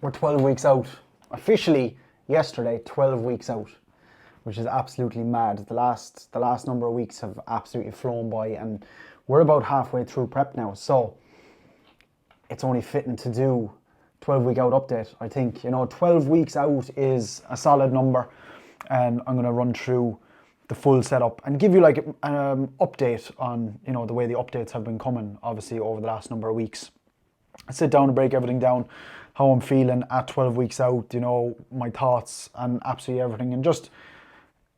We're 12 weeks out. Officially yesterday, 12 weeks out, which is absolutely mad. The last number of weeks have absolutely flown by, and we're about halfway through prep now. So it's only fitting to do 12-week out update. I think 12 weeks out is a solid number, and I'm going to run through the full setup and give you like an update on the way the updates have been coming, obviously over the last number of weeks. I sit down and break everything down, how I'm feeling at 12 weeks out, my thoughts and absolutely everything, and just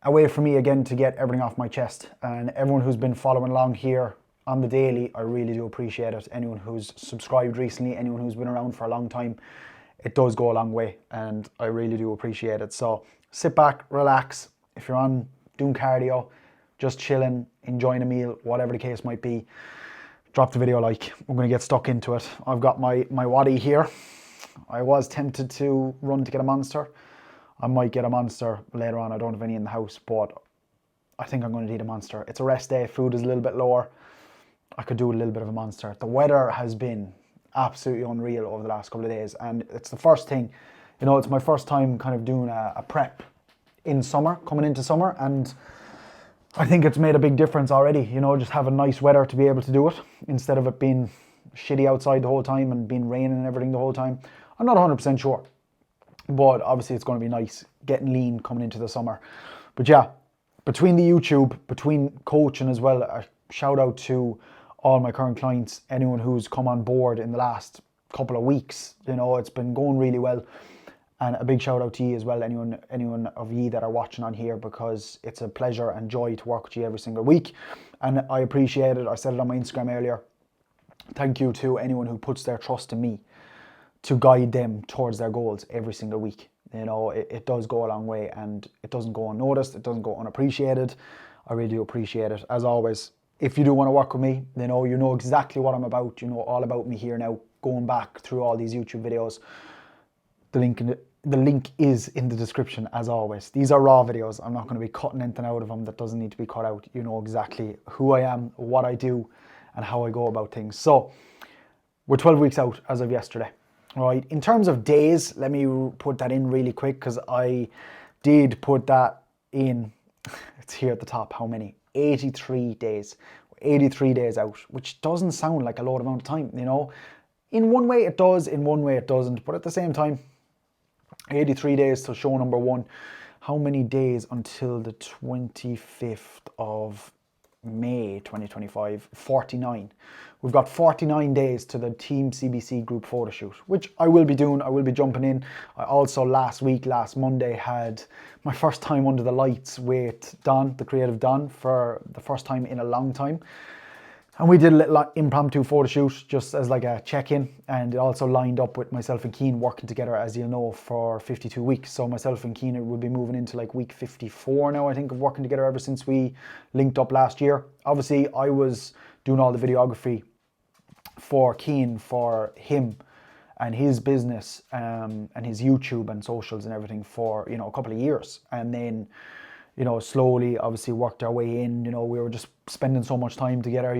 a way for me again to get everything off my chest. And everyone who's been following along here on the daily, I really do appreciate it. Anyone who's subscribed recently, anyone who's been around for a long time, it does go a long way, and I really do appreciate it. So sit back, relax. If you're on doing cardio, just chilling, enjoying a meal, whatever the case might be, drop the video a like. We're going to get stuck into it. I've got my waddy here. I was tempted to run to get a Monster. I might get a Monster later on. I don't have any in the house, but I think I'm going to need a Monster. It's a rest day. Food is a little bit lower. I could do a little bit of a Monster. The weather has been absolutely unreal over the last couple of days, and it's the first thing, it's my first time kind of doing a prep in summer, coming into summer, and I think it's made a big difference already, just having nice weather to be able to do it instead of it being shitty outside the whole time and being raining and everything the whole time. I'm not 100% sure, but obviously it's going to be nice getting lean coming into the summer. But yeah, between the YouTube, between coaching as well, a shout out to all my current clients, anyone who's come on board in the last couple of weeks. It's been going really well. And a big shout out to you as well, anyone of you that are watching on here, because it's a pleasure and joy to work with you every single week. And I appreciate it. I said it on my Instagram earlier. Thank you to anyone who puts their trust in me to guide them towards their goals every single week. It does go a long way, and it doesn't go unnoticed. It doesn't go unappreciated. I really do appreciate it. As always, if you do want to work with me, you know exactly what I'm about. You know all about me here now, going back through all these YouTube videos. The link is in the description, as always. These are raw videos. I'm not going to be cutting anything out of them that doesn't need to be cut out. You know exactly who I am, what I do, and how I go about things. So we're 12 weeks out as of yesterday. All right. In terms of days, let me put that in really quick, because I did put that in. It's here at the top. How many? 83 days. 83 days out, which doesn't sound like a load amount of time, In one way it does, in one way it doesn't. But at the same time, 83 days till show number 1. How many days until the 25th of May 2025? 49. We've got 49 days to the Team CBC group photo shoot, which I will be doing. I will be jumping in. I also last Monday, had my first time under the lights with Don, the creative Don, for the first time in a long time. And we did a little impromptu photo shoot just as like a check-in, and it also lined up with myself and Keane working together, as you'll know, for 52 weeks. So myself and Keane will be moving into like week 54 now, I think, of working together ever since we linked up last year. Obviously, I was doing all the videography for Keane, for him and his business and his YouTube and socials and everything for, a couple of years. And then slowly, obviously, worked our way in. We were just spending so much time together,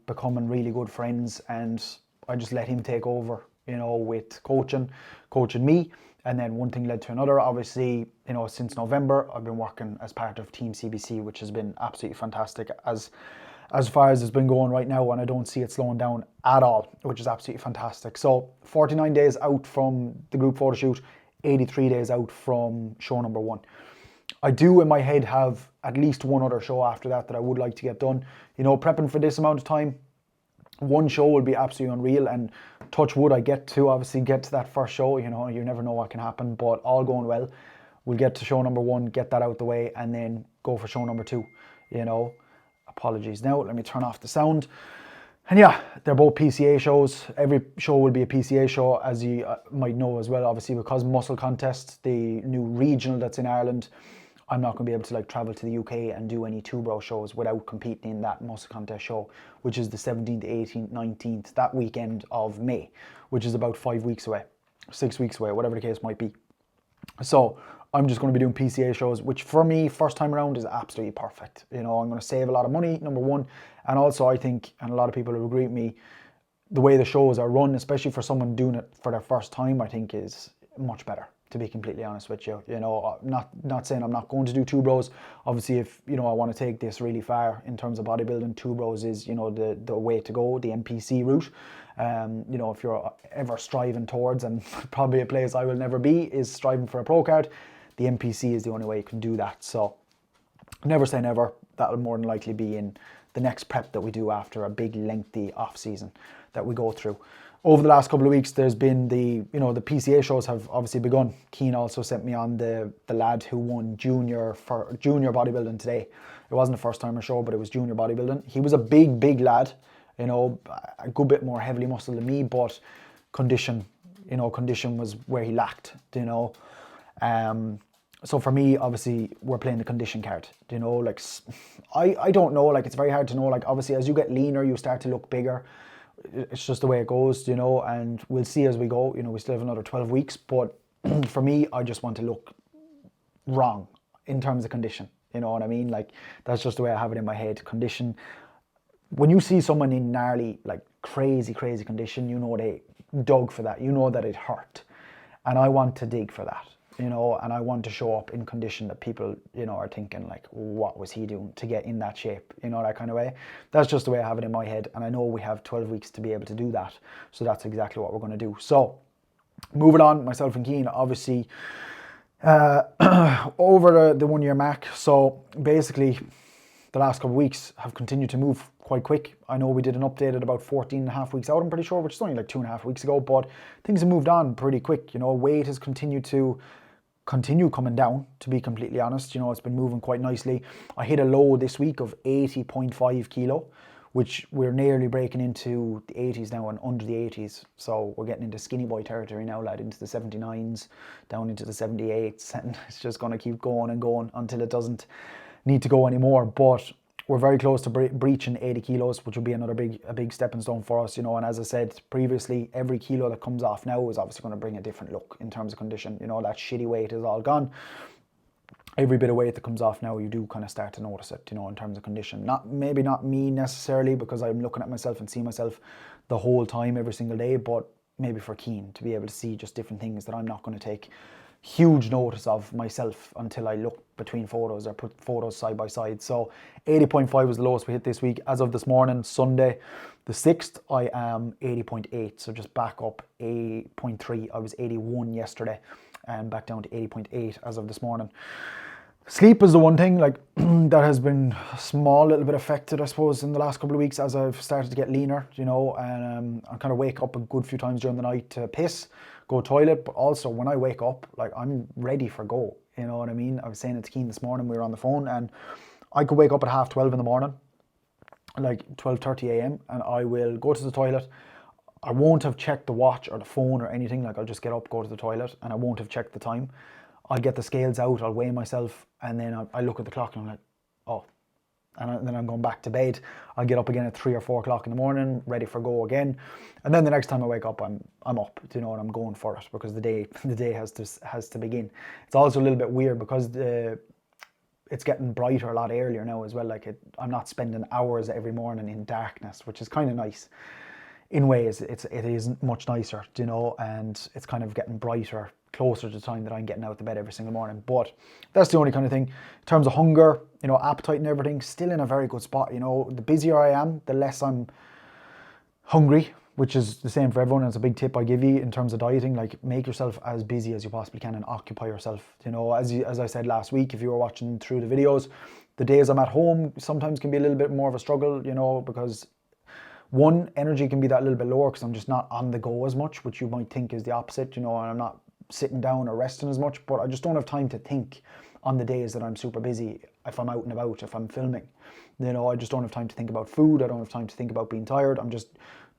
becoming really good friends. And I just let him take over, with coaching me. And then one thing led to another. Obviously, since November, I've been working as part of Team CBC, which has been absolutely fantastic as far as it's been going right now. And I don't see it slowing down at all, which is absolutely fantastic. So 49 days out from the group photo shoot, 83 days out from show number 1. I do in my head have at least one other show after that I would like to get done. Prepping for this amount of time, one show will be absolutely unreal, and touch wood, I get to that first show. You never know what can happen, but all going well, we'll get to show number 1, get that out the way, and then go for show number 2. Apologies now, let me turn off the sound. And yeah, they're both PCA shows. Every show will be a PCA show, as you might know as well, obviously, because Muscle Contest, the new regional that's in Ireland, I'm not going to be able to travel to the UK and do any two-bro shows without competing in that Muscle Contest show, which is the 17th, 18th, 19th, that weekend of May, which is about 5 weeks away, 6 weeks away, whatever the case might be. So I'm just going to be doing PCA shows, which for me, first time around, is absolutely perfect. I'm going to save a lot of money, number 1. And also I think, and a lot of people will agree with me, the way the shows are run, especially for someone doing it for their first time, I think is much better, to be completely honest with you. You know, not saying I'm not going to do two bros. Obviously, if, you know, I want to take this really far in terms of bodybuilding, two bros is, you know, the way to go, the NPC route. You know, if you're ever striving towards, and probably a place I will never be, is striving for a pro card, the NPC is the only way you can do that. So never say never. That'll more than likely be in the next prep that we do after a big lengthy off season that we go through. Over the last couple of weeks, there's been the PCA shows have obviously begun. Keane also sent me on the lad who won junior bodybuilding today. It wasn't a first timer show, but it was junior bodybuilding. He was a big lad, you know, a good bit more heavily muscled than me, but condition was where he lacked, you know. So for me, obviously, we're playing the condition card, you know. Like, I don't know, like, it's very hard to know. Like, obviously, as you get leaner, you start to look bigger. It's just the way it goes, you know, and we'll see as we go. You know, we still have another 12 weeks, but for me, I just want to look wrong in terms of condition, you know what I mean? Like, that's just the way I have it in my head. Condition, when you see someone in gnarly, like crazy condition, you know they dug for that, you know that it hurt, and I want to dig for that, you know, and I want to show up in condition that people, you know, are thinking like, what was he doing to get in that shape, you know, that kind of way. That's just the way I have it in my head, and I know we have 12 weeks to be able to do that, so that's exactly what we're going to do. So moving on, myself and Keane, obviously over the 1 year mark. So basically the last couple of weeks have continued to move quite quick. I know we did an update at about 14 and a half weeks out, I'm pretty sure, which is only like 2.5 weeks ago, but things have moved on pretty quick. You know, weight has continued to coming down, to be completely honest. You know, it's been moving quite nicely. I hit a low this week of 80.5 kilo, which we're nearly breaking into the 80s now and under the 80s. So we're getting into skinny boy territory now, lad, into the 79s, down into the 78s, and it's just going to keep going and going until it doesn't need to go anymore. But we're very close to breaching 80 kilos, which will be a big stepping stone for us, you know. And as I said previously, every kilo that comes off now is obviously going to bring a different look in terms of condition. You know, that shitty weight is all gone. Every bit of weight that comes off now, you do kind of start to notice it, you know, in terms of condition. Maybe not me necessarily, because I'm looking at myself and see myself the whole time, every single day, but maybe for Keane to be able to see just different things that I'm not going to take huge notice of myself until I look between photos or put photos side by side. So 80.5 was the lowest we hit this week. As of this morning, Sunday the 6th, I am 80.8, so just back up 8.3. I was 81 yesterday and back down to 80.8 as of this morning. Sleep is the one thing, like, that has been a small little bit affected, I suppose, in the last couple of weeks as I've started to get leaner, you know, and I kind of wake up a good few times during the night to piss, go toilet, but also when I wake up, like, I'm ready for go, you know what I mean? I was saying it to Keane this morning, we were on the phone, and I could wake up at 12:30 in the morning, like 12:30 a.m, and I will go to the toilet. I won't have checked the watch or the phone or anything, like, I'll just get up, go to the toilet, and I won't have checked the time. I'll get the scales out, I'll weigh myself, and then I look at the clock and I'm like, oh. And then I'm going back to bed. I'll get up again at 3 or 4 o'clock in the morning, ready for go again. And then the next time I wake up, I'm up, you know, and I'm going for it, because the day has to begin. It's also a little bit weird because it's getting brighter a lot earlier now as well. Like, I'm not spending hours every morning in darkness, which is kind of nice. In ways, it is much nicer, you know, and it's kind of getting brighter closer to the time that I'm getting out of bed every single morning. But that's the only kind of thing. In terms of hunger, you know, appetite and everything, still in a very good spot. You know, the busier I am, the less I'm hungry, which is the same for everyone. It's a big tip I give you in terms of dieting. Like, make yourself as busy as you possibly can and occupy yourself. You know, as I said last week, if you were watching through the videos, the days I'm at home sometimes can be a little bit more of a struggle, you know, because one, energy can be that little bit lower because I'm just not on the go as much, which you might think is the opposite, you know, and I'm not sitting down or resting as much, but I just don't have time to think on the days that I'm super busy. If I'm out and about, if I'm filming, you know, I just don't have time to think about food. I don't have time to think about being tired. I'm just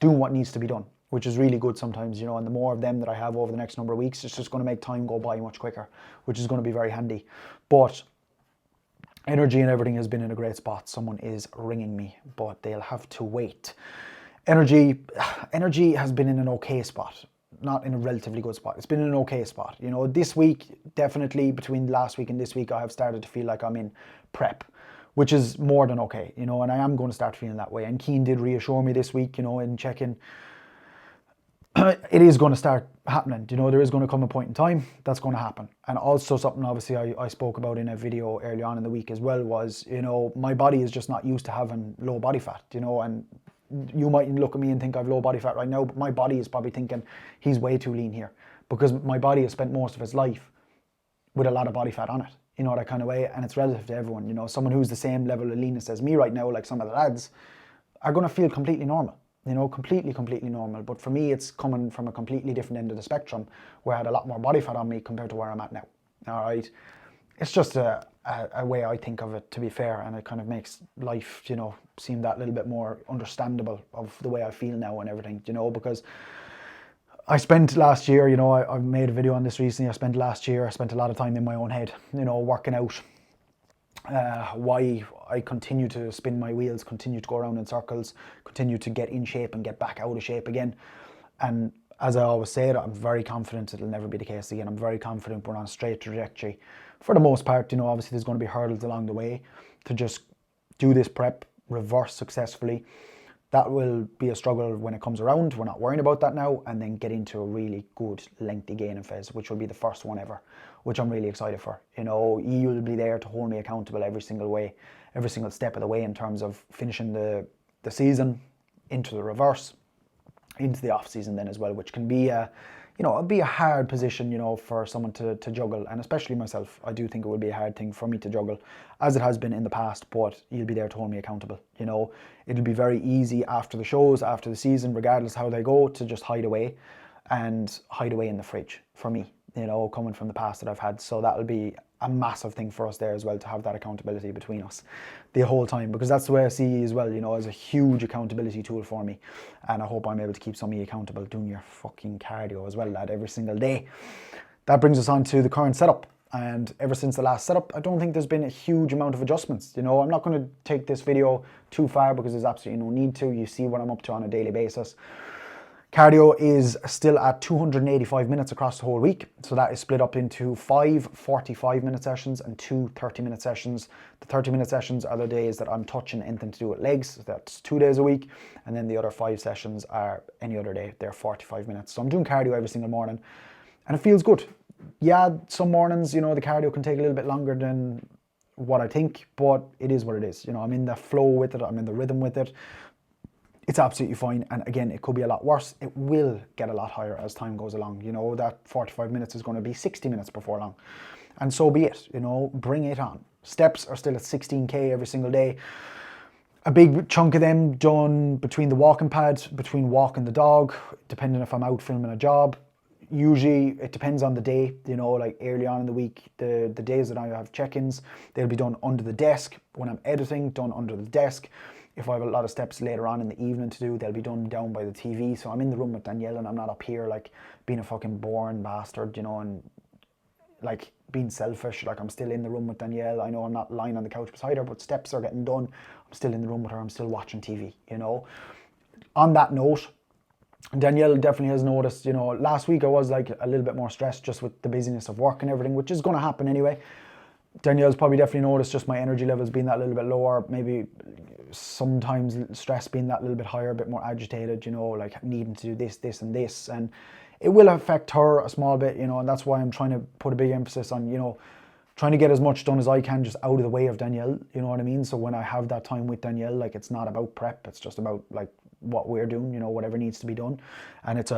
doing what needs to be done, which is really good sometimes, you know, and the more of them that I have over the next number of weeks, it's just going to make time go by much quicker, which is going to be very handy. But energy and everything has been in a great spot. Someone is ringing me, but they'll have to wait. Energy has been in an okay spot, not in a relatively good spot. It's been in an okay spot. You know, this week, definitely between last week and this week, I have started to feel like I'm in prep, which is more than okay, you know, and I am going to start feeling that way. And Keane did reassure me this week, you know, in checking. it is going to start happening. You know, there is going to come a point in time that's going to happen. And also something obviously I spoke about in a video early on in the week as well was, you know, my body is just not used to having low body fat, you know, and you might look at me and think I've low body fat right now, but my body is probably thinking he's way too lean here, because my body has spent most of its life with a lot of body fat on it, you know, that kind of way. And it's relative to everyone, you know. Someone who's the same level of leanness as me right now, like some of the lads, are going to feel completely normal, you know, completely normal. But for me, it's coming from a completely different end of the spectrum, where I had a lot more body fat on me compared to where I'm at now. All right. It's just a way I think of it, to be fair, and it kind of makes life, you know, seem that little bit more understandable of the way I feel now and everything, you know, because I spent last year, you know, I made a video on this recently. I spent a lot of time in my own head, you know, working out why I continue to spin my wheels, continue to go around in circles, continue to get in shape and get back out of shape again. And as I always said, I'm very confident it'll never be the case again. I'm very confident we're on a straight trajectory. For the most part, you know, obviously there's going to be hurdles along the way to just do this prep, reverse successfully. That will be a struggle when it comes around. We're not worrying about that now, and then get into a really good lengthy gaining phase, which will be the first one ever, which I'm really excited for. You know, you'll be there to hold me accountable every single way, every single step of the way, in terms of finishing the season, into the reverse, into the off season then as well, which can be a, you know, it'll be a hard position, you know, for someone to juggle, and especially myself. I do think it would be a hard thing for me to juggle, as it has been in the past, but you'll be there to hold me accountable. You know, it'll be very easy after the shows, after the season, regardless how they go, to just hide away in the fridge for me, you know, coming from the past that I've had. So that'll be a massive thing for us there as well, to have that accountability between us the whole time, because that's the way I see you as well, you know, as a huge accountability tool for me. And I hope I'm able to keep some of you accountable, doing your fucking cardio as well, lad, every single day. That brings us on to the current setup. And ever since the last setup, I don't think there's been a huge amount of adjustments. You know, I'm not going to take this video too far, because there's absolutely no need to. You see what I'm up to on a daily basis. Cardio is still at 285 minutes across the whole week. So that is split up into 5 45-minute sessions and 2 30-minute sessions. The 30-minute sessions are the days that I'm touching anything to do with legs. So that's 2 days a week. And then the other 5 sessions are any other day. They're 45 minutes. So I'm doing cardio every single morning, and it feels good. Yeah, some mornings, you know, the cardio can take a little bit longer than what I think, but it is what it is. You know, I'm in the flow with it. I'm in the rhythm with it. It's absolutely fine. And again, it could be a lot worse. It will get a lot higher as time goes along. You know, that 45 minutes is going to be 60 minutes before long. And so be it, you know, bring it on. Steps are still at 16K every single day. A big chunk of them done between the walking pads, between walking the dog, depending if I'm out filming a job. Usually it depends on the day, you know, like early on in the week, the days that I have check-ins, they'll be done under the desk. When I'm editing, done under the desk. If I have a lot of steps later on in the evening to do, they'll be done down by the TV. So I'm in the room with Danielle, and I'm not up here like being a fucking boring bastard, you know, and like being selfish. Like, I'm still in the room with Danielle. I know I'm not lying on the couch beside her, but steps are getting done. I'm still in the room with her. I'm still watching TV, you know. On that note, Danielle definitely has noticed, you know, last week I was like a little bit more stressed just with the busyness of work and everything, which is going to happen anyway. Danielle's probably definitely noticed just my energy levels being that little bit lower, maybe sometimes stress being that little bit higher, a bit more agitated, you know, like needing to do this and this, and it will affect her a small bit, you know, and that's why I'm trying to put a big emphasis on, you know, trying to get as much done as I can just out of the way of Danielle, you know what I mean? So when I have that time with Danielle, like, it's not about prep, it's just about like what we're doing, you know, whatever needs to be done. And it's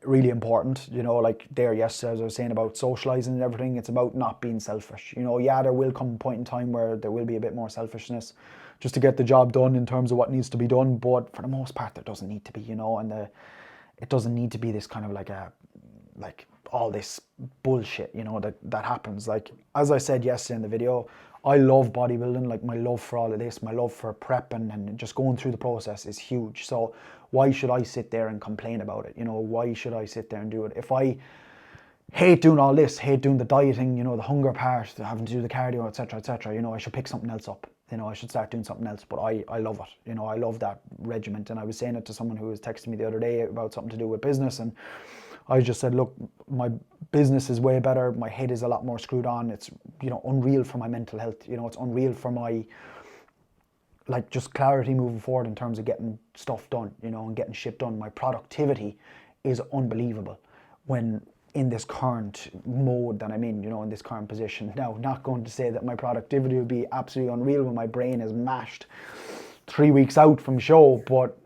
really important, you know, like there yesterday, as I was saying about socializing and everything, it's about not being selfish. You know, yeah, there will come a point in time where there will be a bit more selfishness just to get the job done in terms of what needs to be done, but for the most part there doesn't need to be, you know, and it doesn't need to be this kind of like all this bullshit, you know, that happens. Like, as I said yesterday in the video, I love bodybuilding. Like, my love for all of this, my love for prep and just going through the process is huge. So why should I sit there and complain about it? You know, why should I sit there and do it? If I hate doing all this, hate doing the dieting, you know, the hunger part, having to do the cardio, etc., you know, I should pick something else up. You know, I should start doing something else, but I love it. You know, I love that regiment. And I was saying it to someone who was texting me the other day about something to do with business, and I just said, look, my business is way better. My head is a lot more screwed on. It's, you know, unreal for my mental health. You know, it's unreal for my, like, just clarity moving forward in terms of getting stuff done, you know, and getting shit done. My productivity is unbelievable when in this current mode that I'm in, in this current position. Now, not going to say that my productivity will be absolutely unreal when my brain is mashed 3 weeks out from show, but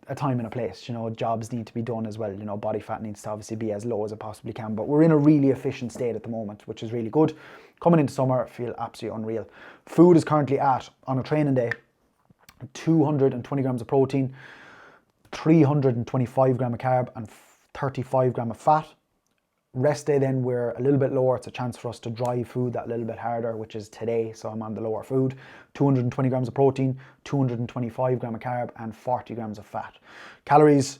a time and a place, jobs need to be done as well. Body fat needs to obviously be as low as it possibly can, but we're in a really efficient state at the moment, which is really good. Coming into summer, I feel absolutely unreal. Food is currently at, on a training day, 220 grams of protein, 325 gram of carb and 35 gram of fat. Rest day then we're a little bit lower. It's a chance for us to drive food that little bit harder, which is today, so I'm on the lower food. 220 grams of protein, 225 gram of carb and 40 grams of fat. Calories,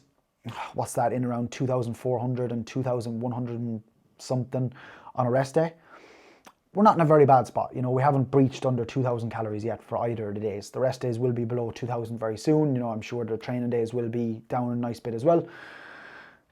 what's that, in around 2,400 and 2,100 and something on a rest day. We're not in a very bad spot. We haven't breached under 2,000 calories yet for either of the days. The rest days will be below 2,000 very soon. I'm sure the training days will be down a nice bit as well.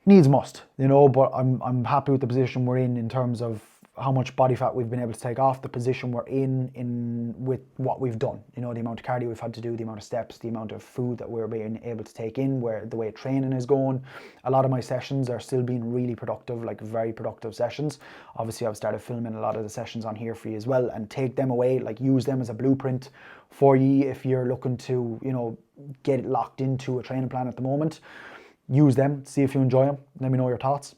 Needs must, but I'm happy with the position we're in terms of how much body fat we've been able to take off, the position we're in with what we've done, the amount of cardio we've had to do, the amount of steps, the amount of food that we're being able to take in, where the way training is going. A lot of my sessions are still being really productive, like very productive sessions. Obviously, I've started filming a lot of the sessions on here for you as well, and take them away, like use them as a blueprint for you if you're looking to, get locked into a training plan at the moment. Use them, see if you enjoy them, let me know your thoughts,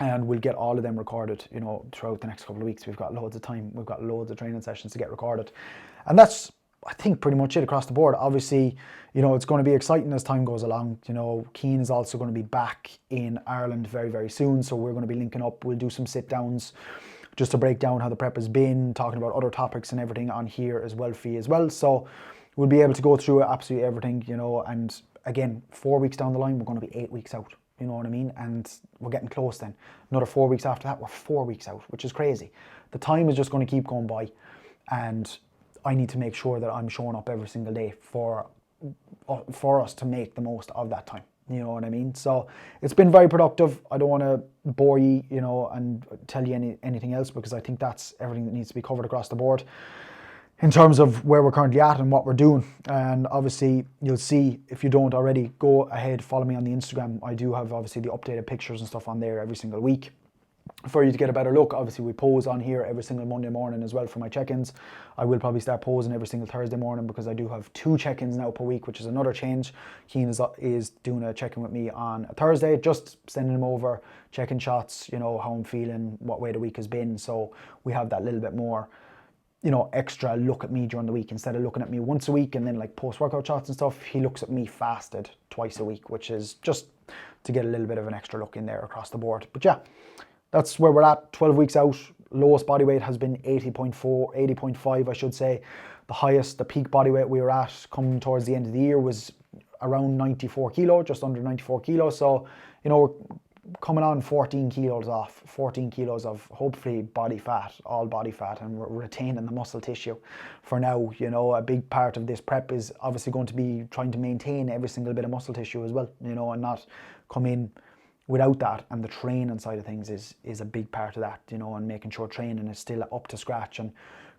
and we'll get all of them recorded, throughout the next couple of weeks. We've got loads of time, we've got loads of training sessions to get recorded, and that's, I think, pretty much it across the board. Obviously, it's going to be exciting as time goes along. Cian is also going to be back in Ireland very, very soon, so we're going to be linking up. We'll do some sit downs just to break down how the prep has been, talking about other topics and everything on here as well for you as well. So we'll be able to go through absolutely everything, and again, 4 weeks down the line, we're going to be 8 weeks out, you know what I mean? And we're getting close then. Another 4 weeks after that, we're 4 weeks out, which is crazy. The time is just going to keep going by, and I need to make sure that I'm showing up every single day for us to make the most of that time. You know what I mean? So it's been very productive. I don't want to bore you, and tell you anything else, because I think that's everything that needs to be covered across the board in terms of where we're currently at and what we're doing. And obviously you'll see, if you don't already, go ahead, follow me on the Instagram. I do have obviously the updated pictures and stuff on there every single week for you to get a better look. Obviously we pose on here every single Monday morning as well for my check-ins. I will probably start posing every single Thursday morning, because I do have 2 check-ins now per week, which is another change. Cian is doing a check-in with me on a Thursday, just sending him over, checking shots, how I'm feeling, what way the week has been. So we have that little bit more, extra look at me during the week. Instead of looking at me once a week and then like post-workout shots and stuff, he looks at me fasted twice a week, which is just to get a little bit of an extra look in there across the board. But yeah, that's where we're at, 12 weeks out. Lowest body weight has been 80.5, I should say. The peak body weight we were at coming towards the end of the year was around 94 kilo, just under 94 kilo. So, we're coming on 14 kilos off, 14 kilos of hopefully body fat, all body fat, and we're retaining the muscle tissue for now. A big part of this prep is obviously going to be trying to maintain every single bit of muscle tissue as well, and not come in without that. And the training side of things is a big part of that, and making sure training is still up to scratch and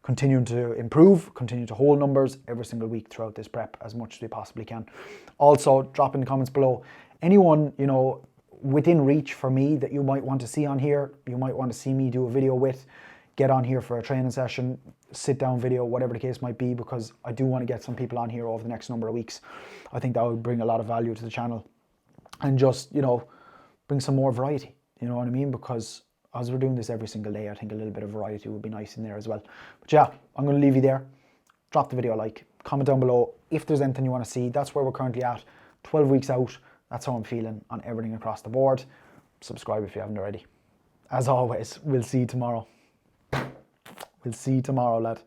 continuing to improve, continue to hold numbers every single week throughout this prep as much as we possibly can. Also, drop in the comments below anyone, within reach for me that you might want to see on here, you might want to see me do a video with, get on here for a training session, sit down video, whatever the case might be, because I do want to get some people on here over the next number of weeks. I think that would bring a lot of value to the channel and just, bring some more variety, you know what I mean? Because as we're doing this every single day, I think a little bit of variety would be nice in there as well. But yeah, I'm going to leave you there. Drop the video a like, comment down below if there's anything you want to see. That's where we're currently at, 12 weeks out. That's how I'm feeling on everything across the board. Subscribe if you haven't already. As always, we'll see you tomorrow. We'll see you tomorrow, lad.